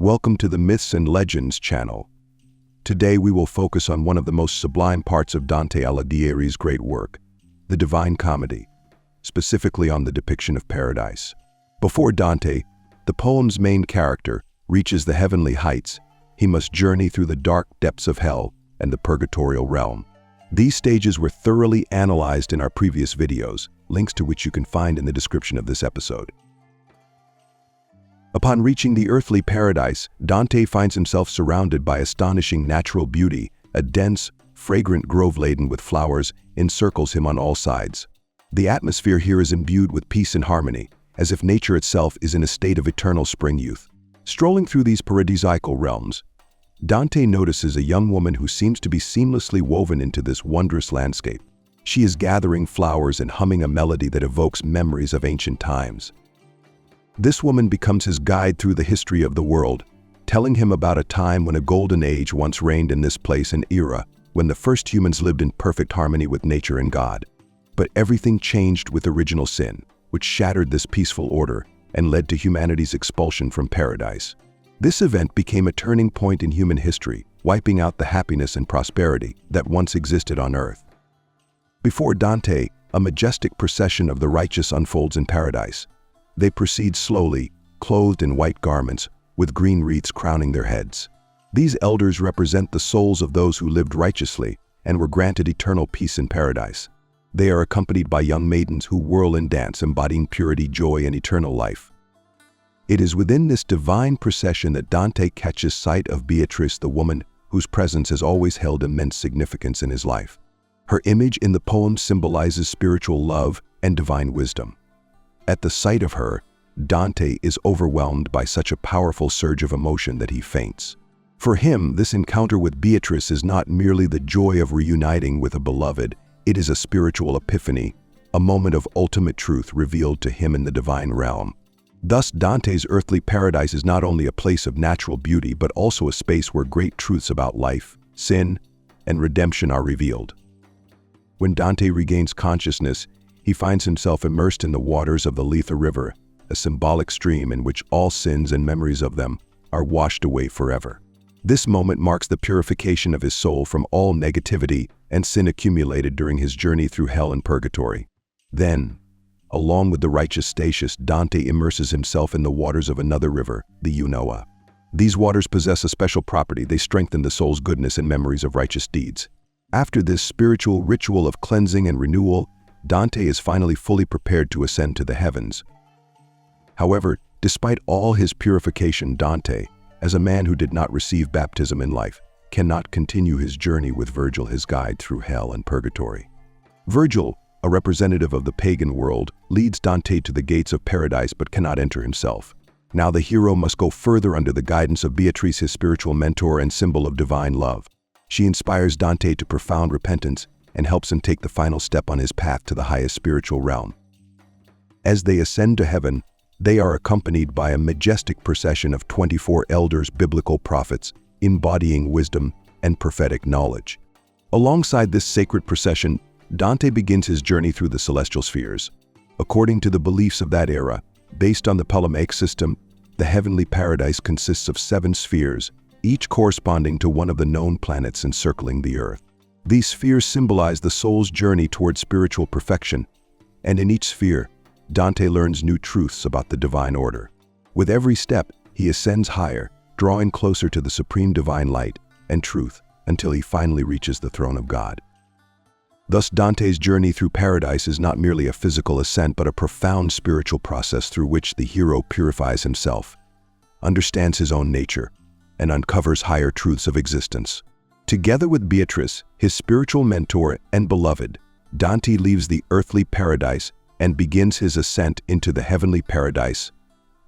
Welcome to the Myths and Legends channel. Today we will focus on one of the most sublime parts of Dante Alighieri's great work, the Divine Comedy, specifically on the depiction of paradise. Before Dante, the poem's main character, reaches the heavenly heights, he must journey through the dark depths of hell and the purgatorial realm. These stages were thoroughly analyzed in our previous videos, links to which you can find in the description of this episode. Upon reaching the earthly paradise, Dante finds himself surrounded by astonishing natural beauty. A dense, fragrant grove laden with flowers encircles him on all sides. The atmosphere here is imbued with peace and harmony, as if nature itself is in a state of eternal spring youth. Strolling through these paradisiacal realms, Dante notices a young woman who seems to be seamlessly woven into this wondrous landscape. She is gathering flowers and humming a melody that evokes memories of ancient times. This woman becomes his guide through the history of the world, telling him about a time when a golden age once reigned in this place, an era when the first humans lived in perfect harmony with nature and God. But everything changed with original sin, which shattered this peaceful order and led to humanity's expulsion from paradise. This event became a turning point in human history, wiping out the happiness and prosperity that once existed on earth. Before Dante, a majestic procession of the righteous unfolds in paradise. They proceed slowly, clothed in white garments, with green wreaths crowning their heads. These elders represent the souls of those who lived righteously and were granted eternal peace in paradise. They are accompanied by young maidens who whirl and dance, embodying purity, joy, and eternal life. It is within this divine procession that Dante catches sight of Beatrice, the woman whose presence has always held immense significance in his life. Her image in the poem symbolizes spiritual love and divine wisdom. At the sight of her, Dante is overwhelmed by such a powerful surge of emotion that he faints. For him, this encounter with Beatrice is not merely the joy of reuniting with a beloved, it is a spiritual epiphany, a moment of ultimate truth revealed to him in the divine realm. Thus, Dante's earthly paradise is not only a place of natural beauty, but also a space where great truths about life, sin, and redemption are revealed. When Dante regains consciousness, he finds himself immersed in the waters of the Lethe River, a symbolic stream in which all sins and memories of them are washed away forever. This moment marks the purification of his soul from all negativity and sin accumulated during his journey through hell and purgatory. Then, along with the righteous Statius, Dante immerses himself in the waters of another river, the Eunoia. These waters possess a special property. They strengthen the soul's goodness and memories of righteous deeds. After this spiritual ritual of cleansing and renewal, Dante is finally fully prepared to ascend to the heavens. However, despite all his purification, Dante, as a man who did not receive baptism in life, cannot continue his journey with Virgil, his guide through hell and purgatory. Virgil, a representative of the pagan world, leads Dante to the gates of paradise but cannot enter himself. Now the hero must go further under the guidance of Beatrice, his spiritual mentor and symbol of divine love. She inspires Dante to profound repentance and helps him take the final step on his path to the highest spiritual realm. As they ascend to heaven, they are accompanied by a majestic procession of 24 elders, biblical prophets, embodying wisdom and prophetic knowledge. Alongside this sacred procession, Dante begins his journey through the celestial spheres. According to the beliefs of that era, based on the Ptolemaic system, the heavenly paradise consists of 7 spheres, each corresponding to one of the known planets encircling the earth. These spheres symbolize the soul's journey toward spiritual perfection, and in each sphere, Dante learns new truths about the divine order. With every step, he ascends higher, drawing closer to the supreme divine light and truth until he finally reaches the throne of God. Thus, Dante's journey through paradise is not merely a physical ascent, but a profound spiritual process through which the hero purifies himself, understands his own nature, and uncovers higher truths of existence. Together with Beatrice, his spiritual mentor and beloved, Dante leaves the earthly paradise and begins his ascent into the heavenly paradise,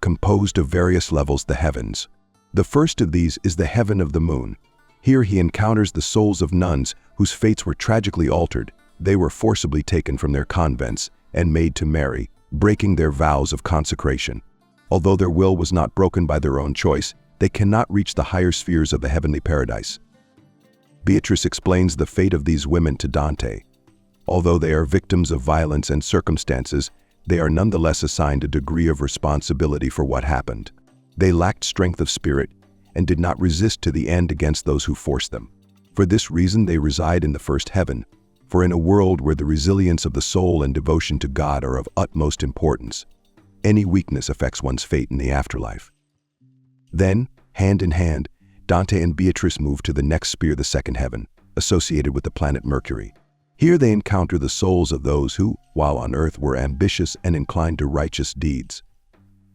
composed of various levels, the heavens. The first of these is the heaven of the moon. Here he encounters the souls of nuns whose fates were tragically altered. They were forcibly taken from their convents and made to marry, breaking their vows of consecration. Although their will was not broken by their own choice, they cannot reach the higher spheres of the heavenly paradise. Beatrice explains the fate of these women to Dante. Although they are victims of violence and circumstances, they are nonetheless assigned a degree of responsibility for what happened. They lacked strength of spirit, and did not resist to the end against those who forced them. For this reason they reside in the first heaven, for in a world where the resilience of the soul and devotion to God are of utmost importance, any weakness affects one's fate in the afterlife. Then, hand in hand, Dante and Beatrice move to the next sphere, the second heaven, associated with the planet Mercury. Here they encounter the souls of those who, while on earth, were ambitious and inclined to righteous deeds,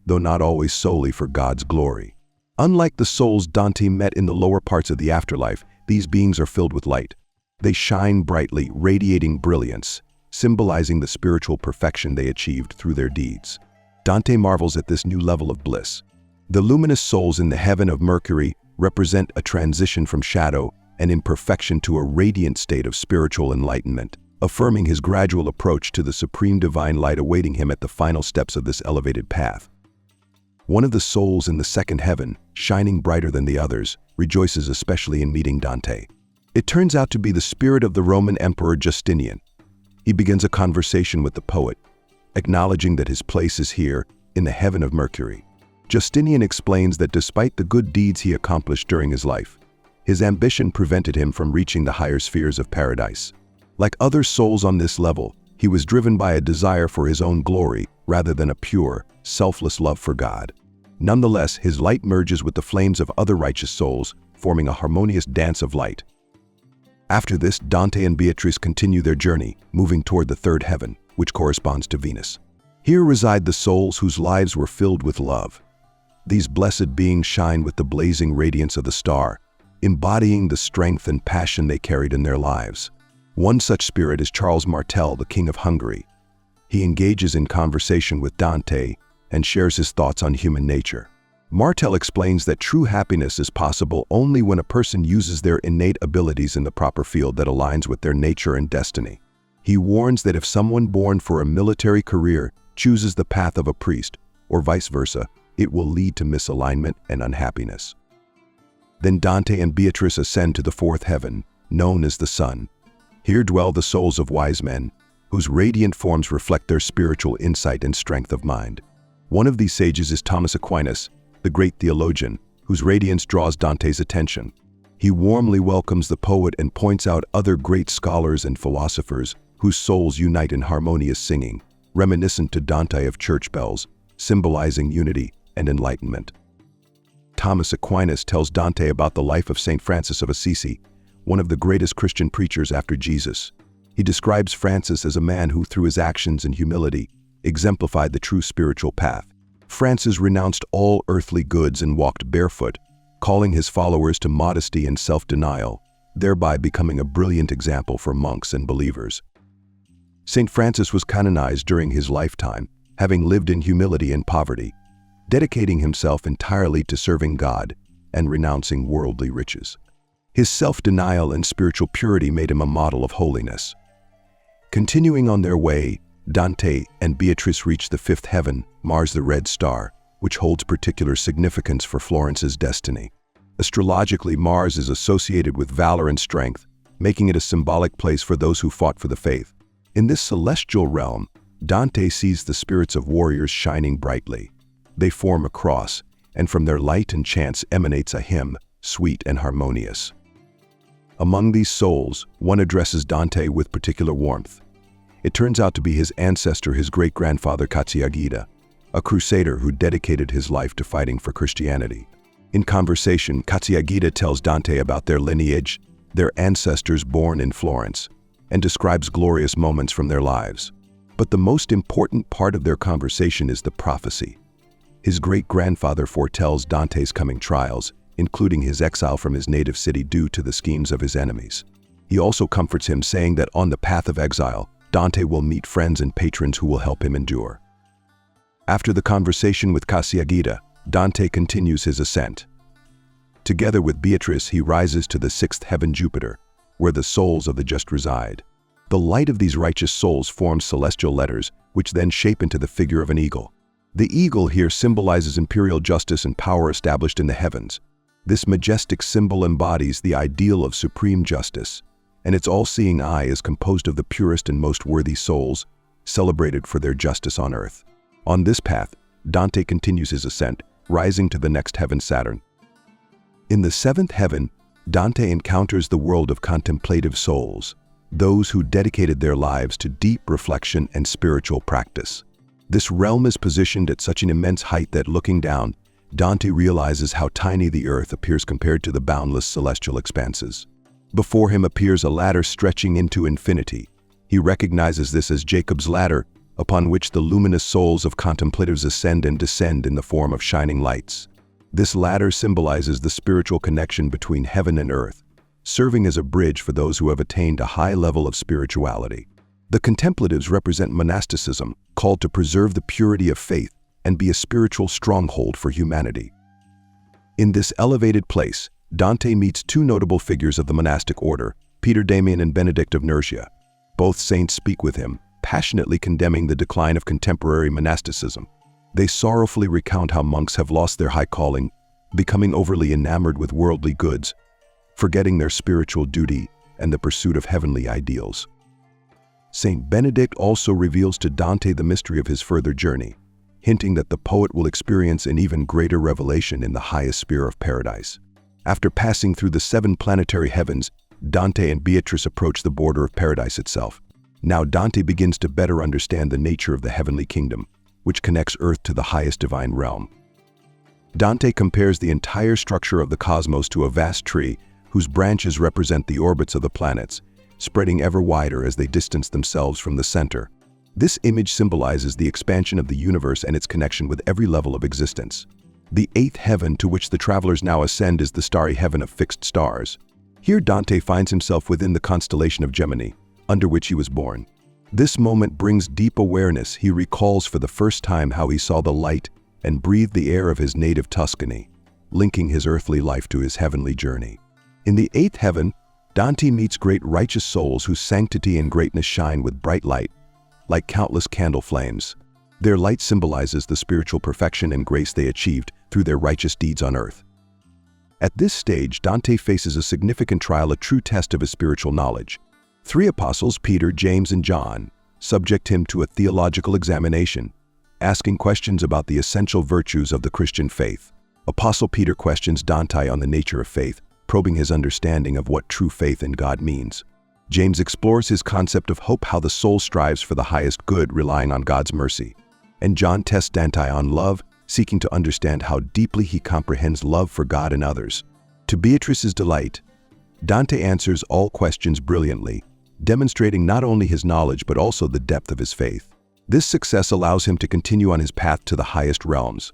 though not always solely for God's glory. Unlike the souls Dante met in the lower parts of the afterlife, these beings are filled with light. They shine brightly, radiating brilliance, symbolizing the spiritual perfection they achieved through their deeds. Dante marvels at this new level of bliss. The luminous souls in the heaven of Mercury represent a transition from shadow and imperfection to a radiant state of spiritual enlightenment, affirming his gradual approach to the supreme divine light awaiting him at the final steps of this elevated path. One of the souls in the second heaven, shining brighter than the others, rejoices especially in meeting Dante. It turns out to be the spirit of the Roman Emperor Justinian. He begins a conversation with the poet, acknowledging that his place is here, in the heaven of Mercury. Justinian explains that despite the good deeds he accomplished during his life, his ambition prevented him from reaching the higher spheres of paradise. Like other souls on this level, he was driven by a desire for his own glory rather than a pure, selfless love for God. Nonetheless, his light merges with the flames of other righteous souls, forming a harmonious dance of light. After this, Dante and Beatrice continue their journey, moving toward the third heaven, which corresponds to Venus. Here reside the souls whose lives were filled with love. These blessed beings shine with the blazing radiance of the star, embodying the strength and passion they carried in their lives. One such spirit is Charles Martel, the King of Hungary. He engages in conversation with Dante and shares his thoughts on human nature. Martel explains that true happiness is possible only when a person uses their innate abilities in the proper field that aligns with their nature and destiny. He warns that if someone born for a military career chooses the path of a priest, or vice versa, it will lead to misalignment and unhappiness. Then Dante and Beatrice ascend to the fourth heaven, known as the sun. Here dwell the souls of wise men, whose radiant forms reflect their spiritual insight and strength of mind. One of these sages is Thomas Aquinas, the great theologian, whose radiance draws Dante's attention. He warmly welcomes the poet and points out other great scholars and philosophers whose souls unite in harmonious singing, reminiscent to Dante of church bells, symbolizing unity and enlightenment. Thomas Aquinas tells Dante about the life of Saint Francis of Assisi, one of the greatest Christian preachers after Jesus. He describes Francis as a man who, through his actions and humility, exemplified the true spiritual path. Francis renounced all earthly goods and walked barefoot, calling his followers to modesty and self-denial, thereby becoming a brilliant example for monks and believers. Saint Francis was canonized during his lifetime, having lived in humility and poverty, dedicating himself entirely to serving God and renouncing worldly riches. His self-denial and spiritual purity made him a model of holiness. Continuing on their way, Dante and Beatrice reach the fifth heaven, Mars the Red Star, which holds particular significance for Florence's destiny. Astrologically, Mars is associated with valor and strength, making it a symbolic place for those who fought for the faith. In this celestial realm, Dante sees the spirits of warriors shining brightly. They form a cross, and from their light and chants emanates a hymn, sweet and harmonious. Among these souls, one addresses Dante with particular warmth. It turns out to be his ancestor, his great-grandfather Cacciaghita, a crusader who dedicated his life to fighting for Christianity. In conversation, Cacciaghita tells Dante about their lineage, their ancestors born in Florence, and describes glorious moments from their lives. But the most important part of their conversation is the prophecy. His great-grandfather foretells Dante's coming trials, including his exile from his native city due to the schemes of his enemies. He also comforts him, saying that on the path of exile, Dante will meet friends and patrons who will help him endure. After the conversation with Cacciaghita, Dante continues his ascent. Together with Beatrice, he rises to the sixth heaven, Jupiter, where the souls of the just reside. The light of these righteous souls forms celestial letters, which then shape into the figure of an eagle. The eagle here symbolizes imperial justice and power established in the heavens. This majestic symbol embodies the ideal of supreme justice, and its all-seeing eye is composed of the purest and most worthy souls, celebrated for their justice on earth. On this path, Dante continues his ascent, rising to the next heaven, Saturn. In the seventh heaven, Dante encounters the world of contemplative souls, those who dedicated their lives to deep reflection and spiritual practice. This realm is positioned at such an immense height that looking down, Dante realizes how tiny the earth appears compared to the boundless celestial expanses. Before him appears a ladder stretching into infinity. He recognizes this as Jacob's ladder, upon which the luminous souls of contemplatives ascend and descend in the form of shining lights. This ladder symbolizes the spiritual connection between heaven and earth, serving as a bridge for those who have attained a high level of spirituality. The contemplatives represent monasticism, called to preserve the purity of faith and be a spiritual stronghold for humanity. In this elevated place, Dante meets two notable figures of the monastic order, Peter Damian and Benedict of Nursia. Both saints speak with him, passionately condemning the decline of contemporary monasticism. They sorrowfully recount how monks have lost their high calling, becoming overly enamored with worldly goods, forgetting their spiritual duty and the pursuit of heavenly ideals. Saint Benedict also reveals to Dante the mystery of his further journey, hinting that the poet will experience an even greater revelation in the highest sphere of paradise. After passing through the 7 planetary heavens, Dante and Beatrice approach the border of paradise itself. Now Dante begins to better understand the nature of the heavenly kingdom, which connects earth to the highest divine realm. Dante compares the entire structure of the cosmos to a vast tree whose branches represent the orbits of the planets, spreading ever wider as they distance themselves from the center. This image symbolizes the expansion of the universe and its connection with every level of existence. The 8th heaven to which the travelers now ascend is the starry heaven of fixed stars. Here Dante finds himself within the constellation of Gemini, under which he was born. This moment brings deep awareness. He recalls for the first time how he saw the light and breathed the air of his native Tuscany, linking his earthly life to his heavenly journey. In the 8th heaven, Dante meets great righteous souls whose sanctity and greatness shine with bright light, like countless candle flames. Their light symbolizes the spiritual perfection and grace they achieved through their righteous deeds on earth. At this stage, Dante faces a significant trial, a true test of his spiritual knowledge. 3 apostles, Peter, James, and John, subject him to a theological examination, asking questions about the essential virtues of the Christian faith. Apostle Peter questions Dante on the nature of faith, probing his understanding of what true faith in God means. James explores his concept of hope, how the soul strives for the highest good, relying on God's mercy. And John tests Dante on love, seeking to understand how deeply he comprehends love for God and others. To Beatrice's delight, Dante answers all questions brilliantly, demonstrating not only his knowledge but also the depth of his faith. This success allows him to continue on his path to the highest realms.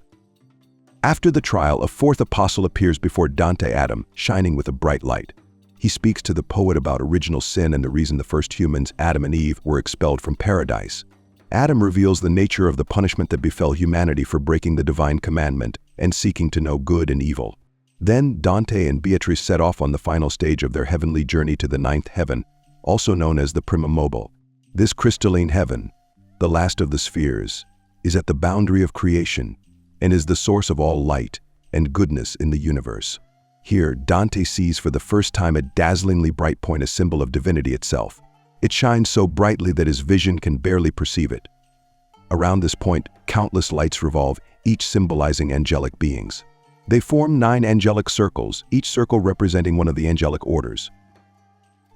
After the trial, a 4th apostle appears before Dante, Adam, shining with a bright light. He speaks to the poet about original sin and the reason the first humans, Adam and Eve, were expelled from paradise. Adam reveals the nature of the punishment that befell humanity for breaking the divine commandment and seeking to know good and evil. Then Dante and Beatrice set off on the final stage of their heavenly journey to the 9th heaven, also known as the Prima Mobile. This crystalline heaven, the last of the spheres, is at the boundary of creation and is the source of all light and goodness in the universe. Here, Dante sees for the first time a dazzlingly bright point, a symbol of divinity itself. It shines so brightly that his vision can barely perceive it. Around this point, countless lights revolve, each symbolizing angelic beings. They form 9 angelic circles, each circle representing one of the angelic orders.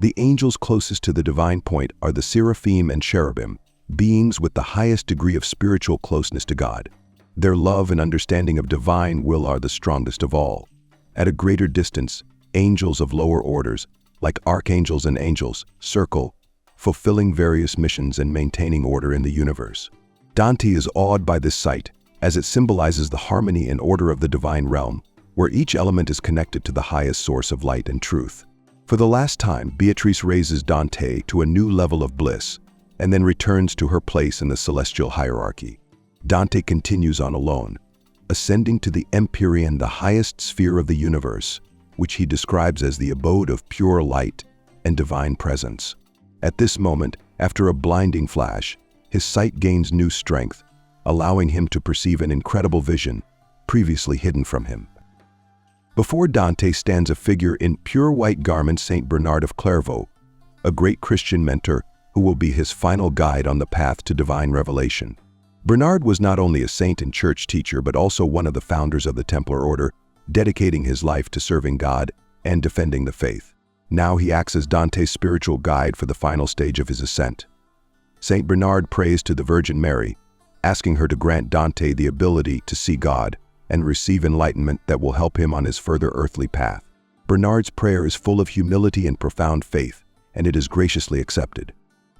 The angels closest to the divine point are the seraphim and cherubim, beings with the highest degree of spiritual closeness to God. Their love and understanding of divine will are the strongest of all. At a greater distance, angels of lower orders, like archangels and angels, circle, fulfilling various missions and maintaining order in the universe. Dante is awed by this sight, as it symbolizes the harmony and order of the divine realm, where each element is connected to the highest source of light and truth. For the last time, Beatrice raises Dante to a new level of bliss, and then returns to her place in the celestial hierarchy. Dante continues on alone, ascending to the Empyrean, the highest sphere of the universe, which he describes as the abode of pure light and divine presence. At this moment, after a blinding flash, his sight gains new strength, allowing him to perceive an incredible vision previously hidden from him. Before Dante stands a figure in pure white garments, Saint Bernard of Clairvaux, a great Christian mentor who will be his final guide on the path to divine revelation. Bernard was not only a saint and church teacher but also one of the founders of the Templar order, dedicating his life to serving God and defending the faith. Now he acts as Dante's spiritual guide for the final stage of his ascent. Saint Bernard prays to the Virgin Mary, asking her to grant Dante the ability to see God and receive enlightenment that will help him on his further earthly path. Bernard's prayer is full of humility and profound faith, and it is graciously accepted.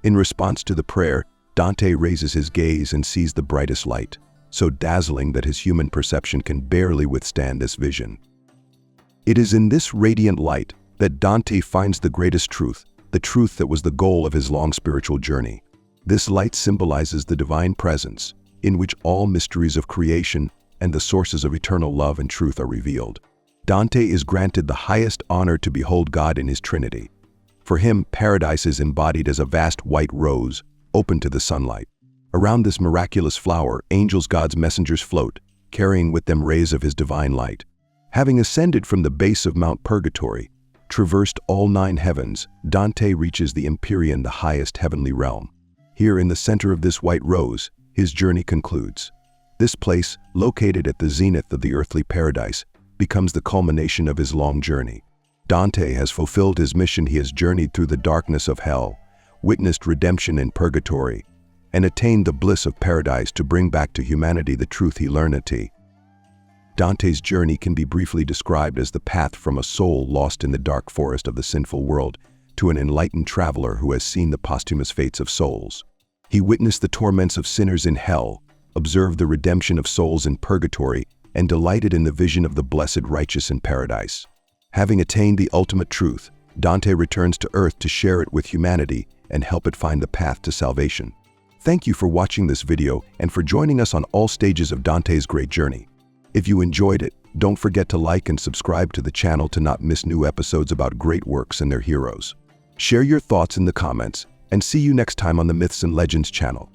In response to the prayer, Dante raises his gaze and sees the brightest light, so dazzling that his human perception can barely withstand this vision. It is in this radiant light that Dante finds the greatest truth, the truth that was the goal of his long spiritual journey. This light symbolizes the divine presence, in which all mysteries of creation and the sources of eternal love and truth are revealed. Dante is granted the highest honor to behold God in his Trinity. For him, paradise is embodied as a vast white rose, open to the sunlight. Around this miraculous flower, angels, God's messengers, float, carrying with them rays of his divine light. Having ascended from the base of Mount Purgatory, traversed all 9 heavens, Dante reaches the Empyrean, the highest heavenly realm. Here in the center of this white rose, his journey concludes. This place, located at the zenith of the earthly paradise, becomes the culmination of his long journey. Dante has fulfilled his mission. He has journeyed through the darkness of hell, witnessed redemption in purgatory, and attained the bliss of paradise to bring back to humanity the truth he learned. Dante's journey can be briefly described as the path from a soul lost in the dark forest of the sinful world to an enlightened traveler who has seen the posthumous fates of souls. He witnessed the torments of sinners in hell, observed the redemption of souls in purgatory, and delighted in the vision of the blessed righteous in paradise. Having attained the ultimate truth, Dante returns to earth to share it with humanity and help it find the path to salvation. Thank you for watching this video and for joining us on all stages of Dante's great journey. If you enjoyed it, don't forget to like and subscribe to the channel to not miss new episodes about great works and their heroes. Share your thoughts in the comments, and see you next time on the Myths and Legends channel.